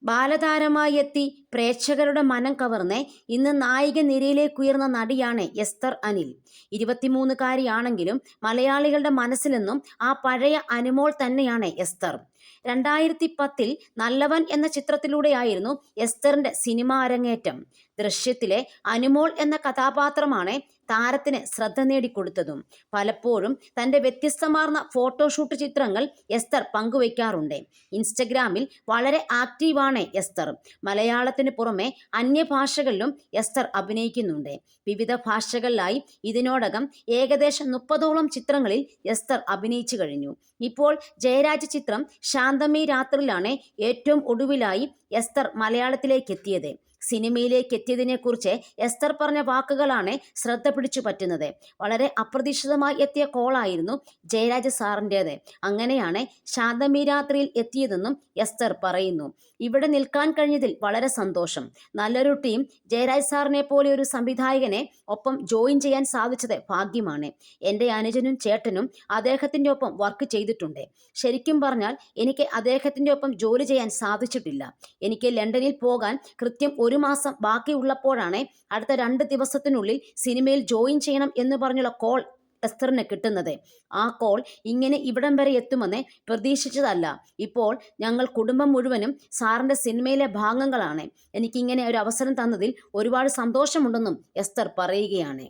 ബാലതാരമായി എത്തി പ്രേക്ഷകരുടെ മനം കവർന്ന് ഇന്ന് നായിക നിരയിലേക്കുയർന്ന നടിയാണ് എസ്തർ അനിൽ. 23-കാരിയാണെങ്കിലും മലയാളികളുടെ മനസ്സിലെന്നും ആ പഴയ അനുമോൾ തന്നെയാണ് എസ്തർ. 2010-ൽ നല്ലവൻ എന്ന ചിത്രത്തിലൂടെയായിരുന്നു എസ്തറിന്റെ സിനിമാ അരങ്ങേറ്റം. ദൃശ്യത്തിലെ അനുമോൾ എന്ന കഥാപാത്രമാണ് താരത്തിന് ശ്രദ്ധ നേടിക്കൊടുത്തതും. പലപ്പോഴും തന്റെ വ്യത്യസ്തമാർന്ന ഫോട്ടോഷൂട്ട് ചിത്രങ്ങൾ എസ്തർ പങ്കുവയ്ക്കാറുണ്ട്. ഇൻസ്റ്റഗ്രാമിൽ വളരെ ആക്റ്റീവാണ് എസ്തർ. മലയാളത്തിന് പുറമെ അന്യഭാഷകളിലും എസ്തർ അഭിനയിക്കുന്നുണ്ട്. വിവിധ ഭാഷകളിലായി ഇതിനോടകം ഏകദേശം 30ഓളം ചിത്രങ്ങളിൽ എസ്തർ അഭിനയിച്ചു കഴിഞ്ഞു. ഇപ്പോൾ ജയരാജ് ചിത്രം ശാന്തമീ രാത്രിയിലാണ് ഏറ്റവും ഒടുവിലായി എസ്തർ മലയാളത്തിലേക്ക് എത്തിയത്. സിനിമയിലേക്ക് എത്തിയതിനെക്കുറിച്ച് എസ്തർ പറഞ്ഞ വാക്കുകളാണ് ശ്രദ്ധ പിടിച്ചു പറ്റുന്നത്. വളരെ അപ്രതീക്ഷിതമായി എത്തിയ കോളായിരുന്നു ജയരാജ് സാറിൻ്റേത്. അങ്ങനെയാണ് ശാന്തമീ രാത്രിയിൽ എത്തിയതെന്നും എസ്തർ പറയുന്നു. ഇവിടെ നിൽക്കാൻ കഴിഞ്ഞതിൽ വളരെ സന്തോഷം. നല്ലൊരു ടീം, ജയരാജ് സാറിനെ പോലെ ഒരു സംവിധായകനെ ഒപ്പം ജോയിൻ ചെയ്യാൻ സാധിച്ചത് ഭാഗ്യമാണ്. എൻ്റെ അനുജനും ചേട്ടനും അദ്ദേഹത്തിൻ്റെ ഒപ്പം വർക്ക് ചെയ്തിട്ടുണ്ട്. ശരിക്കും പറഞ്ഞാൽ എനിക്ക് അദ്ദേഹത്തിൻ്റെ ഒപ്പം ജോലി ചെയ്യാൻ സാധിച്ചിട്ടില്ല. എനിക്ക് ലണ്ടനിൽ പോകാൻ കൃത്യം 1 മാസം ബാക്കിയുള്ളപ്പോഴാണ് അടുത്ത 2 ദിവസത്തിനുള്ളിൽ സിനിമയിൽ ജോയിൻ ചെയ്യണം എന്ന് പറഞ്ഞുള്ള കോൾ എസ്തറിന് കിട്ടുന്നത്. ആ കോൾ ഇങ്ങനെ ഇവിടം വരെ എത്തുമെന്ന് പ്രതീക്ഷിച്ചതല്ല. ഇപ്പോൾ ഞങ്ങൾ കുടുംബം മുഴുവനും സാറിൻ്റെ സിനിമയിലെ ഭാഗങ്ങളാണ്. എനിക്കിങ്ങനെ ഒരു അവസരം തന്നതിൽ ഒരുപാട് സന്തോഷമുണ്ടെന്നും എസ്തർ പറയുകയാണ്.